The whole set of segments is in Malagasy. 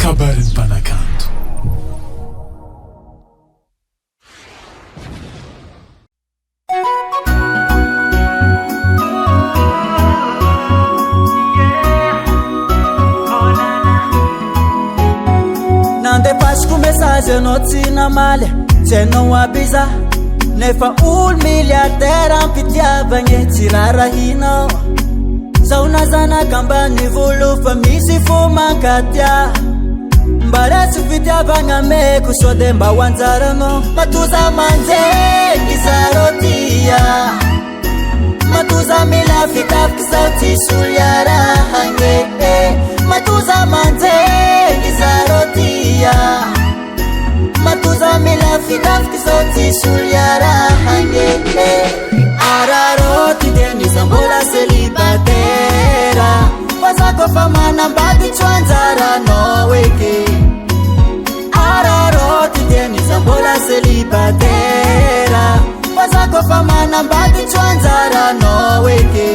kabarin'ny mpanakanto. Nandepasiko message anao tsy namaly tsy hainao aby za nefa olo milliardaire ampitiavagny tsy rarahinao zaho nazanaka ambany volo fa misy fo mankatia mba resy fitiavagna meko so de mba ho anjaranao matoza manjeny zarotia matoza mila fitafiky zao tsy soliarahagny matoza manjeny zarotia matoza mila fitafiky zao tsy soliarahagny araroti de nizambola celibatera fazako fa manambady tsy anjaranao eke araroti de nizambola celibatera fazako fa manambady tsy anjaranao eke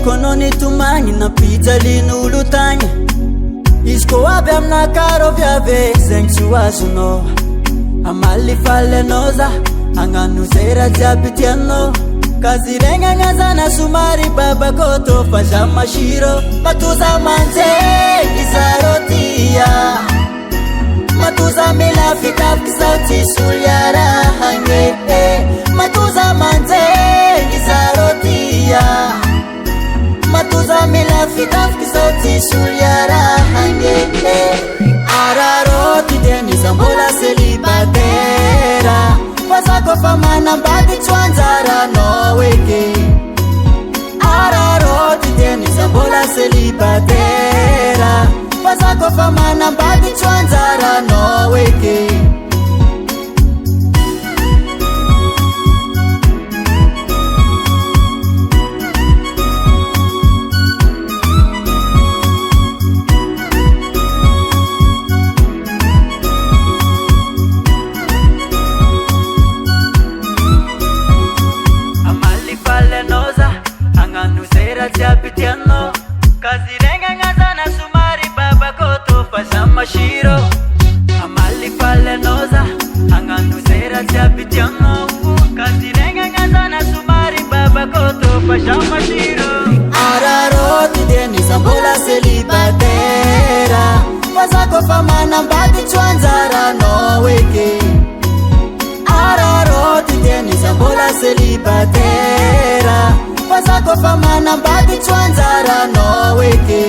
kononi tumagny na pijalin'olo tagny izy ko aby aminakaro viave zegny tsy ho azonao amaly faly anao za agnano zay raha jiaby tianao kaziregny agnazana somary babakoto fa za mashiro matoza manjeny zarotia matoza mila fitafiky zao tsy soliarahagny matoza manjeny zarotia matoza mila fitafiky zao tsy soliarahagny araroti de nizambola celibatera fazako fa manambady tsy anjaranao eke araroti de nizambola celibatera fazako fa manambady tsy anjaranao eke mashiro amali fale noza anganu zera tiapitiano kazirenga ngazana sumari baba koto pasha mashiro araroti de nizambola celibatera fazako fa manambady tsy anjaranao eke araroti de nizambola celibatera fazako fa manambady tsy anjaranao eke